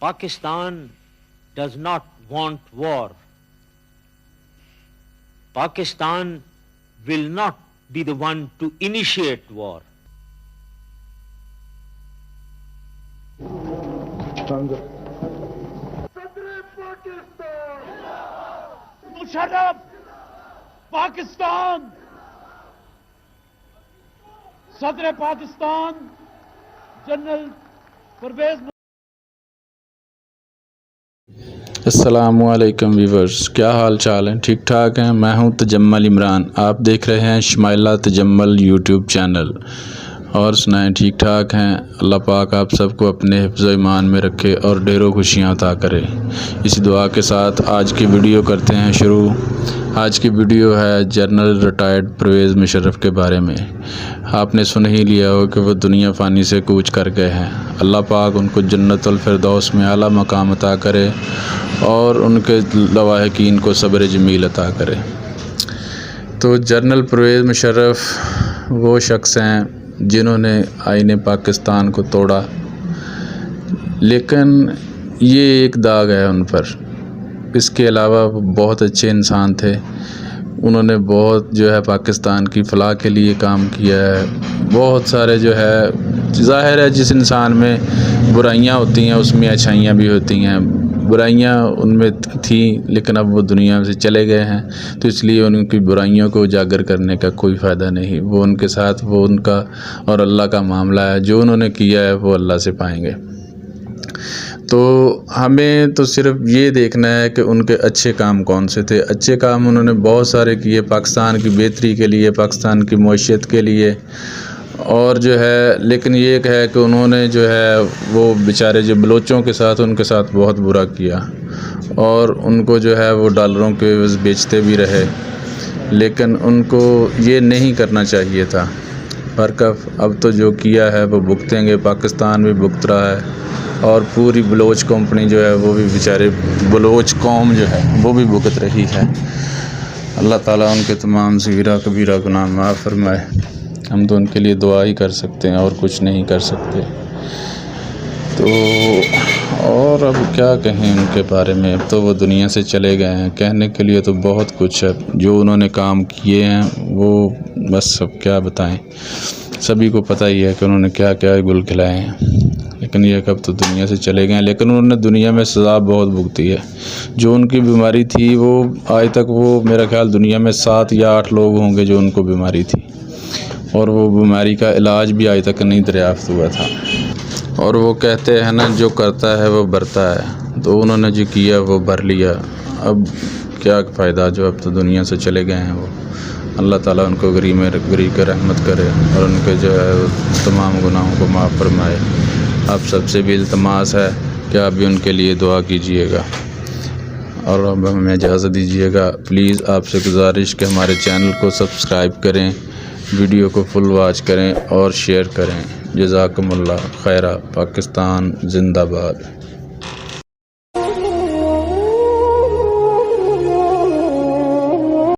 Pakistan does not want war. Pakistan will not be the one to initiate war. Musharraf, Pakistan, Sadr Pakistan, General Pervez. السلام viewers, کیا حال چال ہیں؟ ٹھیک ٹھاک ہیں؟ میں ہوں تجمل عمران، آپ دیکھ رہے ہیں شمائلہ تجمل یوٹیوب چینل۔ اور سنائیں، ٹھیک ٹھاک ہیں؟ اللہ پاک آپ سب کو اپنے حفظ و ایمان میں رکھے اور ڈھیروں خوشیاں عطا کرے۔ اسی دعا کے ساتھ آج کی ویڈیو کرتے ہیں شروع۔ آج کی ویڈیو ہے جنرل ریٹائرڈ پرویز مشرف کے بارے میں۔ آپ نے سن ہی لیا ہو کہ وہ دنیا فانی سے کوچ کر گئے ہیں۔ اللہ پاک ان کو جنت الفردوس میں اعلیٰ مقام عطا کرے اور ان کے لواحقین کو صبر جمیل عطا کرے۔ تو جنرل پرویز مشرف وہ شخص ہیں جنہوں نے آئین پاکستان کو توڑا، لیکن یہ ایک داغ ہے ان پر۔ اس کے علاوہ وہ بہت اچھے انسان تھے، انہوں نے بہت پاکستان کی فلاح کے لیے کام کیا ہے۔ بہت سارے ظاہر ہے جس انسان میں برائیاں ہوتی ہیں اس میں اچھائیاں بھی ہوتی ہیں۔ برائیاں ان میں تھیں لیکن اب وہ دنیا سے چلے گئے ہیں، تو اس لیے ان کی برائیوں کو اجاگر کرنے کا کوئی فائدہ نہیں۔ وہ ان کے ساتھ وہ ان کا اور اللہ کا معاملہ ہے، جو انہوں نے کیا ہے وہ اللہ سے پائیں گے۔ تو ہمیں تو صرف یہ دیکھنا ہے کہ ان کے اچھے کام کون سے تھے۔ اچھے کام انہوں نے بہت سارے کیے پاکستان کی بہتری کے لیے، پاکستان کی معیشت کے لیے، اور لیکن یہ ہے کہ انہوں نے وہ بیچارے بلوچوں کے ساتھ ان کے ساتھ بہت برا کیا، اور ان کو وہ ڈالروں کے عوض بیچتے بھی رہے، لیکن ان کو یہ نہیں کرنا چاہیے تھا۔ برکف اب تو جو کیا ہے وہ بھگتیں گے، پاکستان بھی بھگت رہا ہے، اور پوری بلوچ کمپنی وہ بھی بیچارے بلوچ قوم وہ بھی بھگت رہی ہے۔ اللہ تعالیٰ ان کے تمام صغیرہ کبیرہ گناہ معاف فرمائے۔ ہم تو ان کے لیے دعا ہی کر سکتے ہیں اور کچھ نہیں کر سکتے۔ تو اور اب کیا کہیں ان کے بارے میں، اب تو وہ دنیا سے چلے گئے ہیں۔ کہنے کے لیے تو بہت کچھ ہے، جو انہوں نے کام کیے ہیں وہ بس اب کیا بتائیں، سبھی کو پتہ ہی ہے کہ انہوں نے کیا کیا گل کھلائے ہیں، لیکن یہ کب تو دنیا سے چلے گئے ہیں۔ لیکن انہوں نے دنیا میں سزا بہت بھگتی ہے۔ جو ان کی بیماری تھی وہ آج تک میرا خیال دنیا میں 7 یا 8 لوگ ہوں گے جو ان کو بیماری تھی، اور وہ بیماری کا علاج بھی آج تک نہیں دریافت ہوا تھا۔ اور وہ کہتے ہیں نا، جو کرتا ہے وہ برتا ہے، تو انہوں نے جو کیا وہ بھر لیا۔ اب کیا فائدہ، جو اب تو دنیا سے چلے گئے ہیں وہ۔ اللہ تعالیٰ ان کو گری کر رحمت کرے اور ان کے تمام گناہوں کو معاف فرمائے۔ آپ سب سے بھی التماس ہے کہ آپ بھی ان کے لیے دعا کیجئے گا، اور اب ہمیں اجازت دیجیے گا۔ پلیز آپ سے گزارش کہ ہمارے چینل کو سبسکرائب کریں، ویڈیو کو فل واچ کریں اور شیئر کریں۔ جزاکم اللہ خیرہ۔ پاکستان زندہ باد۔